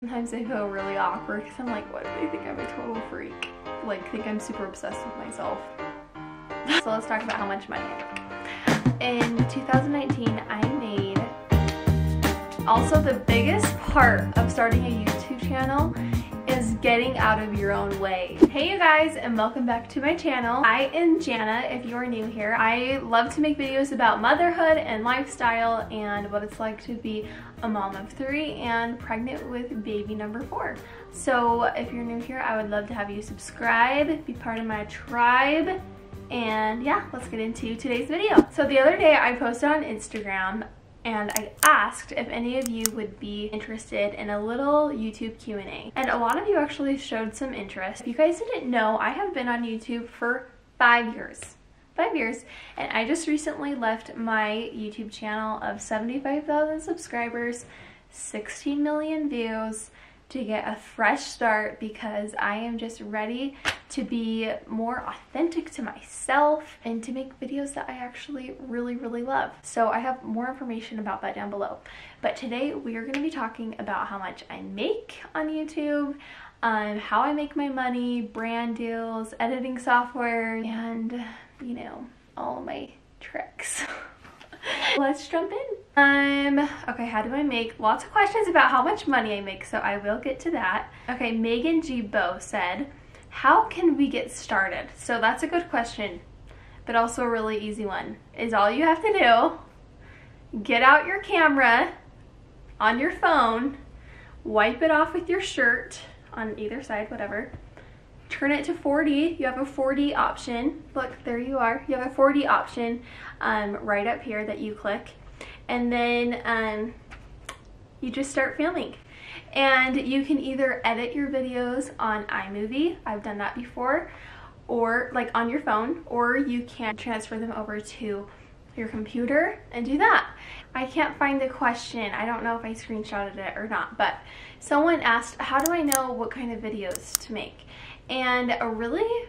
Sometimes I feel really awkward because I'm like, what if they think I'm a total freak? Like, think I'm super obsessed with myself. So let's talk about how much money I make. In 2019, I made... Also, the biggest part of starting a YouTube channel is getting out of your own way. Hey you guys, and welcome back to my channel. I am Jana, if you are new here. I love to make videos about motherhood and lifestyle and what it's like to be a mom of 3 and pregnant with baby number 4. So if you're new here, I would love to have you subscribe, be part of my tribe, and yeah, let's get into today's video. So the other day I posted on Instagram and I asked if any of you would be interested in a little YouTube Q&A. And a lot of you actually showed some interest. If you guys didn't know, I have been on YouTube for 5 years. 5 years. And I just recently left my YouTube channel of 75,000 subscribers, 16 million views, to get a fresh start because I am just ready to be more authentic to myself and to make videos that I actually really love. So I have more information about that down below. But today we are going to be talking about how much I make on YouTube, how I make my money, brand deals, editing software, and you know, all of my tricks. Let's jump in. Okay, how do I make? Lots of questions about how much money I make, so I will get to that. Okay, Megan G. Bo said, how can we get started? So that's a good question, but also a really easy one. Is all you have to do, get out your camera on your phone, wipe it off with your shirt on either side, whatever. Turn it to 4D. You have a 4D option. Look, there you are. You have a 4D option right up here that you click. And then you just start filming. And you can either edit your videos on iMovie. I've done that before. Or like on your phone. Or you can transfer them over to your computer and do that. I can't find the question. I don't know if I screenshotted it or not. But someone asked, how do I know what kind of videos to make? And a really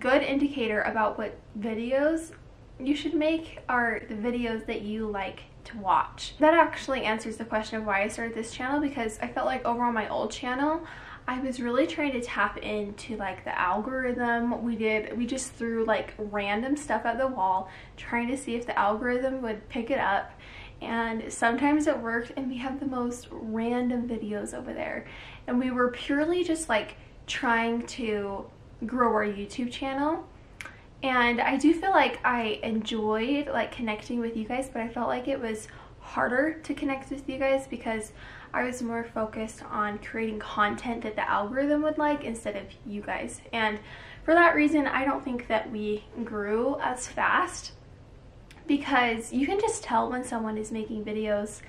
good indicator about what videos you should make are the videos that you like to watch. That actually answers the question of why I started this channel, because I felt like over on my old channel I was really trying to tap into like the algorithm. We just threw like random stuff at the wall trying to see if the algorithm would pick it up, and sometimes it worked and we have the most random videos over there, and we were purely just like trying to grow our YouTube channel. And I do feel like I enjoyed like connecting with you guys, but I felt like it was harder to connect with you guys because I was more focused on creating content that the algorithm would like instead of you guys. And for that reason, I don't think that we grew as fast, because you can just tell when someone is making videos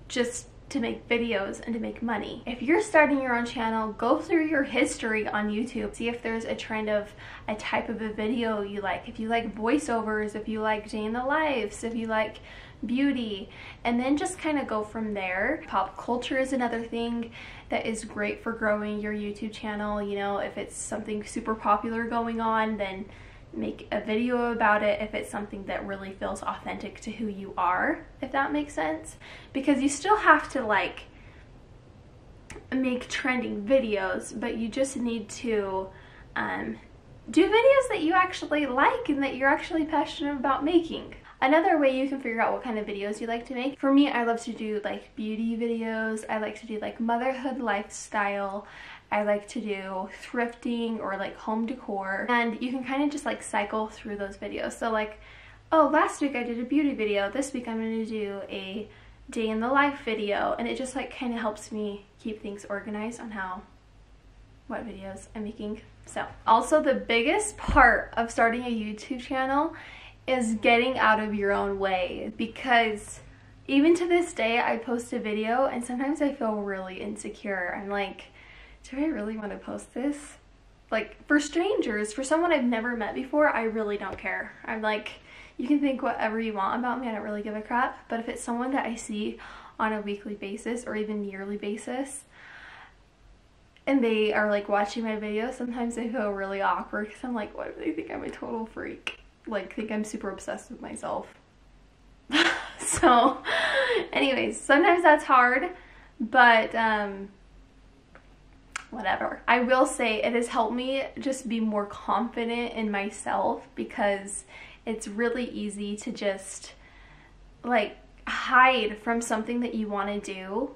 just to make videos and to make money. If you're starting your own channel, go through your history on YouTube. See if there's a trend of a type of a video you like. If you like voiceovers, if you like day in the lives, if you like beauty, and then just kind of go from there. Pop culture is another thing that is great for growing your YouTube channel. You know, if it's something super popular going on, then make a video about it if it's something that really feels authentic to who you are, if that makes sense. Because you still have to like make trending videos, but you just need to do videos that you actually like and that you're actually passionate about making. Another way you can figure out what kind of videos you like to make, for me, I love to do like beauty videos. I like to do like motherhood lifestyle. I like to do thrifting or like home decor, and you can kind of just like cycle through those videos. So like, oh, last week I did a beauty video, this week I'm going to do a day in the life video, and it just like kind of helps me keep things organized on what videos I'm making. So also, the biggest part of starting a YouTube channel is getting out of your own way, because even to this day I post a video and sometimes I feel really insecure. I'm like, do I really want to post this? Like, for strangers, for someone I've never met before, I really don't care. I'm like, you can think whatever you want about me, I don't really give a crap. But if it's someone that I see on a weekly basis or even yearly basis, and they are like watching my videos, sometimes I feel really awkward because I'm like, what if they think I'm a total freak? Like, think I'm super obsessed with myself. So anyways, sometimes that's hard, but whatever. I will say it has helped me just be more confident in myself, because it's really easy to just like hide from something that you want to do,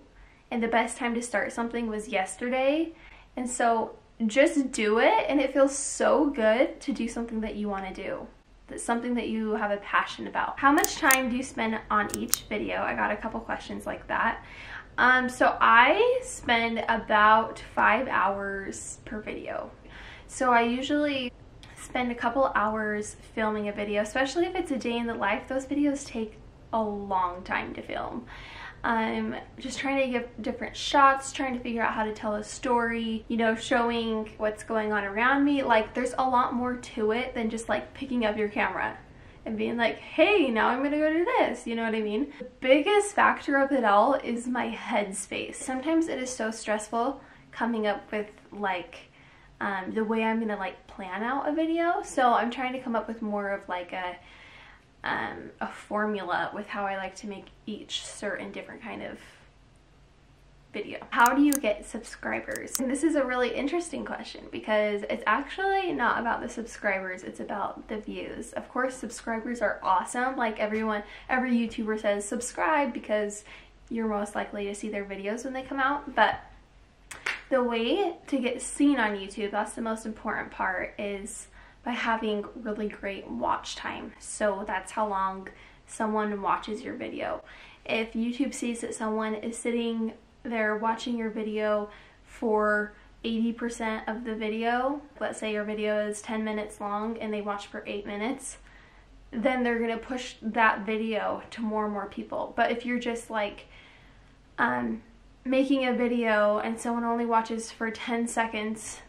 and the best time to start something was yesterday. And so just do it, and it feels so good to do something that you want to do. That's something that you have a passion about. How much time do you spend on each video? I got a couple questions like that. So I spend about 5 hours per video. So I usually spend a couple hours filming a video, especially if it's a day in the life. Those videos take a long time to film. I'm just trying to give different shots, trying to figure out how to tell a story, you know, showing what's going on around me. Like, there's a lot more to it than just like picking up your camera and being like, hey, now I'm gonna go do this, you know what I mean? The biggest factor of it all is my headspace. Sometimes it is so stressful coming up with like the way I'm gonna like plan out a video. So I'm trying to come up with more of like a formula with how I like to make each certain different kind of video. How do you get subscribers? And this is a really interesting question, because it's actually not about the subscribers, it's about the views. Of course, subscribers are awesome. Like every YouTuber says subscribe because you're most likely to see their videos when they come out. But the way to get seen on YouTube, that's the most important part, is by having really great watch time. So that's how long someone watches your video. If YouTube sees that someone is sitting there watching your video for 80% of the video, let's say your video is 10 minutes long and they watch for 8 minutes, then they're gonna push that video to more and more people. But if you're just like making a video and someone only watches for 10 seconds,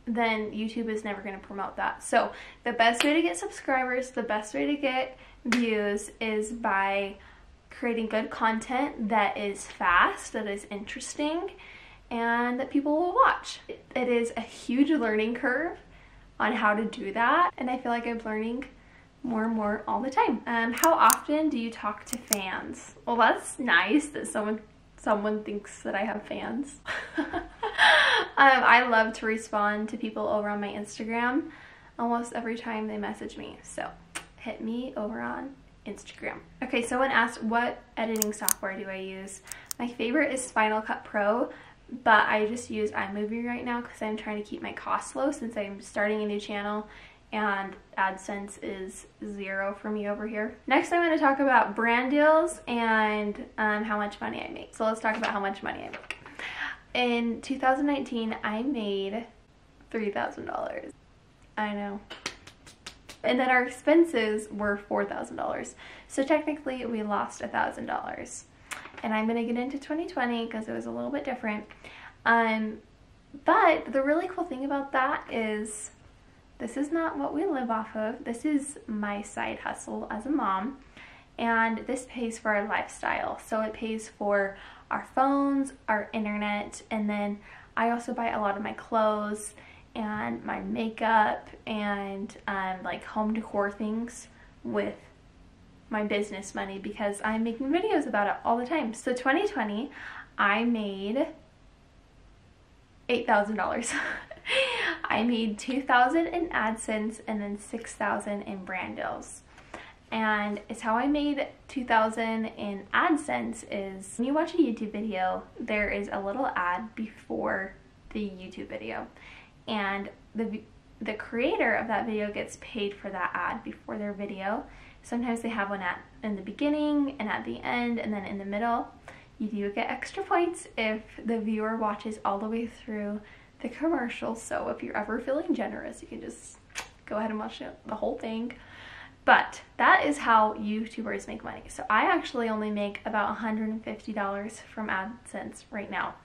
then YouTube is never going to promote that. So the best way to get subscribers, the best way to get views is by creating good content that is fast, that is interesting, and that people will watch. It is a huge learning curve on how to do that, and I feel like I'm learning more and more all the time. How often do you talk to fans? Well, that's nice that someone thinks that I have fans. I love to respond to people over on my Instagram almost every time they message me. So hit me over on Instagram. Okay, someone asked, what editing software do I use? My favorite is Final Cut Pro, but I just use iMovie right now because I'm trying to keep my costs low since I'm starting a new channel and AdSense is 0 for me over here. Next, I'm going to talk about brand deals and how much money I make. So let's talk about how much money I make. In 2019, I made $3,000. I know. And then our expenses were $4,000. So technically, we lost $1,000. And I'm going to get into 2020 because it was a little bit different. But the really cool thing about that is this is not what we live off of. This is my side hustle as a mom. And this pays for our lifestyle. So it pays for our phones, our internet, and then I also buy a lot of my clothes and my makeup and like home decor things with my business money because I'm making videos about it all the time. So 2020, I made $8,000. I made $2,000 in AdSense and then $6,000 in brand deals. And it's how I made $2,000 in AdSense is when you watch a YouTube video, there is a little ad before the YouTube video. And the creator of that video gets paid for that ad before their video. Sometimes they have one in the beginning and at the end and then in the middle. You do get extra points if the viewer watches all the way through the commercial. So if you're ever feeling generous, you can just go ahead and watch the whole thing. But that is how YouTubers make money. So I actually only make about $150 from AdSense right now.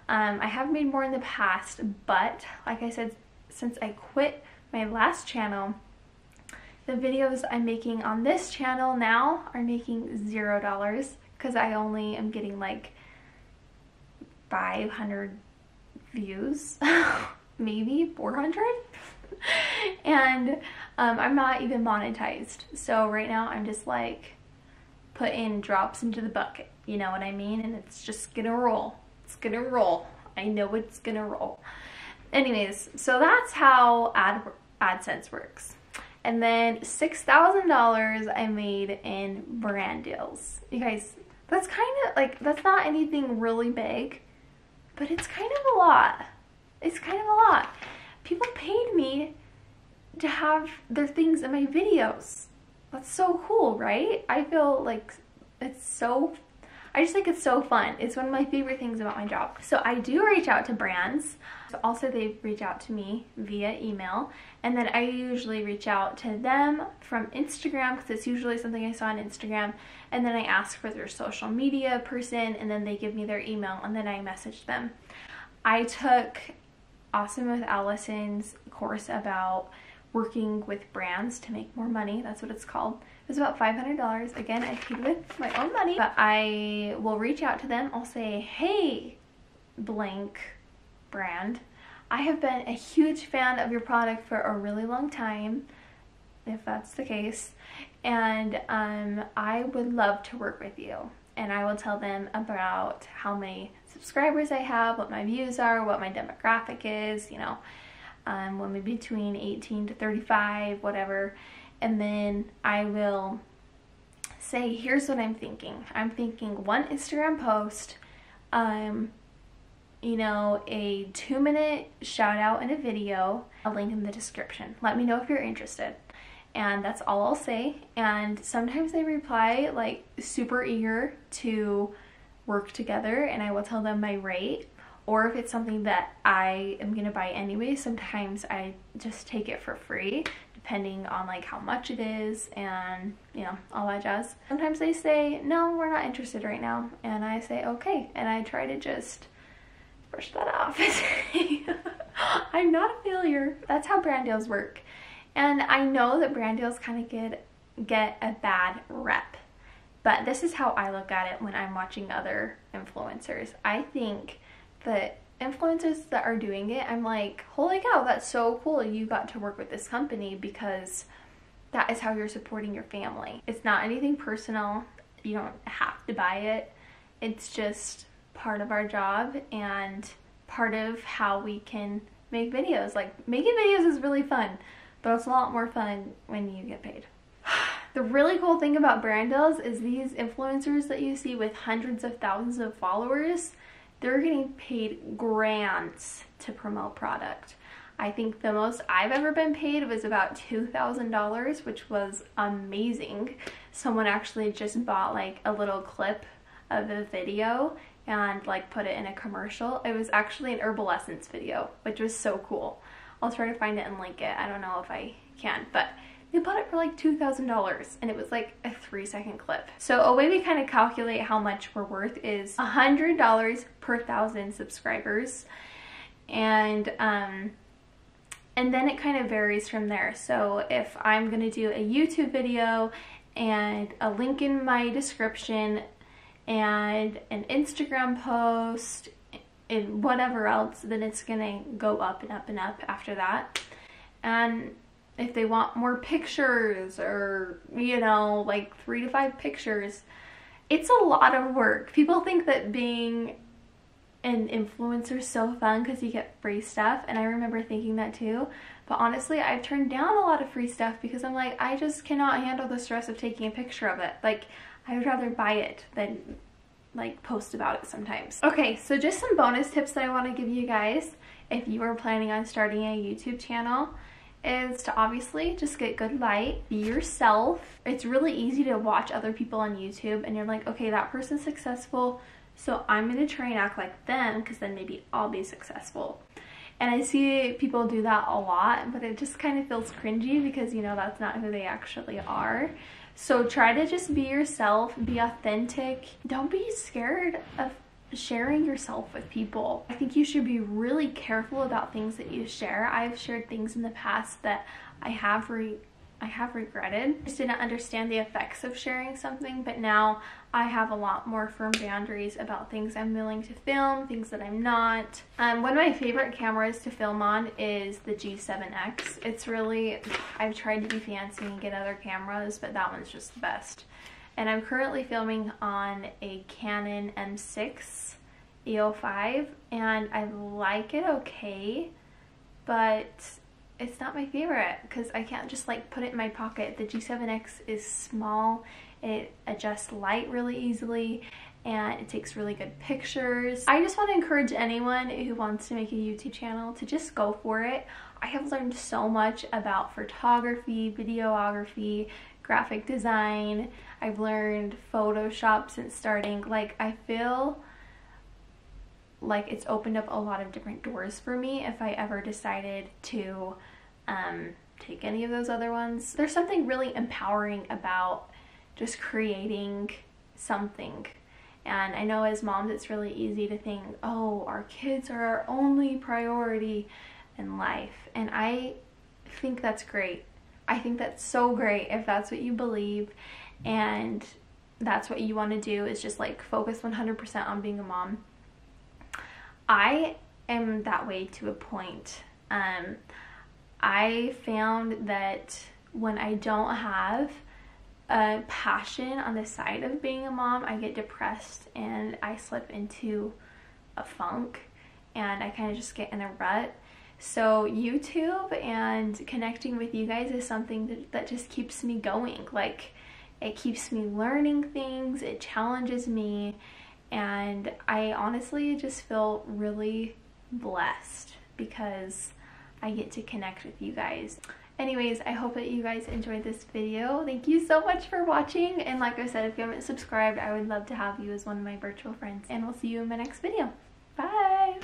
I have made more in the past, but like I said, since I quit my last channel, the videos I'm making on this channel now are making $0 because I only am getting like 500 views, maybe 400. And I'm not even monetized. So right now I'm just like putting drops into the bucket, you know what I mean? And it's just gonna roll. It's gonna roll. I know it's gonna roll. Anyways, so that's how AdSense works. And then $6,000 I made in brand deals. You guys, that's kind of like, that's not anything really big, but it's kind of a lot. It's kind of a lot. People paid me to have their things in my videos. That's so cool, right? I feel like it's so, I just think it's so fun. It's one of my favorite things about my job. So I do reach out to brands. So also they reach out to me via email. And then I usually reach out to them from Instagram because it's usually something I saw on Instagram. And then I ask for their social media person and then they give me their email and then I message them. I took Awesome with Allison's course about working with brands to make more money. That's what it's called. It was about $500. Again, I paid with my own money, but I will reach out to them. I'll say, hey, blank brand, I have been a huge fan of your product for a really long time, if that's the case, and I would love to work with you. And I will tell them about how many subscribers I have, what my views are, what my demographic is, you know, women between 18 to 35, whatever. And then I will say, here's what I'm thinking. I'm thinking one Instagram post, you know, a 2-minute shout out in a video, a link in the description. Let me know if you're interested. And that's all I'll say. And sometimes they reply like super eager to work together and I will tell them my rate. Or if it's something that I am gonna buy anyway, sometimes I just take it for free depending on like how much it is and, you know, all that jazz. Sometimes they say, no, we're not interested right now. And I say, okay. And I try to just brush that off. I'm not a failure. That's how brand deals work. And I know that brand deals kind of get a bad rep, but this is how I look at it when I'm watching other influencers. I think that influencers that are doing it, I'm like, holy cow, that's so cool. You got to work with this company because that is how you're supporting your family. It's not anything personal. You don't have to buy it. It's just part of our job and part of how we can make videos. Like, making videos is really fun, but it's a lot more fun when you get paid. The really cool thing about brand deals is these influencers that you see with hundreds of thousands of followers, they're getting paid grands to promote product. I think the most I've ever been paid was about $2,000, which was amazing. Someone actually just bought like a little clip of the video and like put it in a commercial. It was actually an herbal essence video, which was so cool. I'll try to find it and link it. I don't know if I can, but they bought it for like $2,000 and it was like a 3-second clip. So a way we kind of calculate how much we're worth is $100 per 1,000 subscribers. And then it kind of varies from there. So if I'm gonna do a YouTube video and a link in my description and an Instagram post and whatever else, then it's gonna go up and up and up after that. And if they want more pictures or, you know, like 3 to 5 pictures, it's a lot of work. People think that being an influencer is so fun because you get free stuff, and I remember thinking that too. But honestly, I've turned down a lot of free stuff because I'm like, I just cannot handle the stress of taking a picture of it. Like, I would rather buy it than like post about it sometimes. Okay, so just some bonus tips that I want to give you guys if you are planning on starting a YouTube channel is to obviously just get good light, be yourself. It's really easy to watch other people on YouTube and you're like, okay, that person's successful, so I'm gonna try and act like them because then maybe I'll be successful. And I see people do that a lot, but it just kind of feels cringy because, you know, that's not who they actually are. So try to just be yourself, be authentic. Don't be scared of sharing yourself with people. I think you should be really careful about things that you share. I've shared things in the past that I have regretted. I just didn't understand the effects of sharing something, but now I have a lot more firm boundaries about things I'm willing to film, things that I'm not. One of my favorite cameras to film on is the G7X. It's really, I've tried to be fancy and get other cameras, but that one's just the best. and I'm currently filming on a Canon M6 EO5, and I like it okay, but it's not my favorite because I can't just like put it in my pocket. The G7X is small, it adjusts light really easily, and it takes really good pictures. I just want to encourage anyone who wants to make a YouTube channel to just go for it. I have learned so much about photography, videography, graphic design. I've learned Photoshop since starting. Like, I feel like it's opened up a lot of different doors for me if I ever decided to take any of those other ones. There's something really empowering about just creating something. And I know as moms it's really easy to think, oh, our kids are our only priority in life. And I think that's great. I think that's so great if that's what you believe and that's what you want to do, is just like focus 100% on being a mom. I am that way to a point. I found that when I don't have a passion on the side of being a mom, I get depressed and I slip into a funk and I kind of just get in a rut. So YouTube and connecting with you guys is something that just keeps me going. Like, it keeps me learning things, it challenges me, and I honestly just feel really blessed because I get to connect with you guys. Anyways, I hope that you guys enjoyed this video. Thank you so much for watching, and like I said, if you haven't subscribed, I would love to have you as one of my virtual friends, and we'll see you in my next video.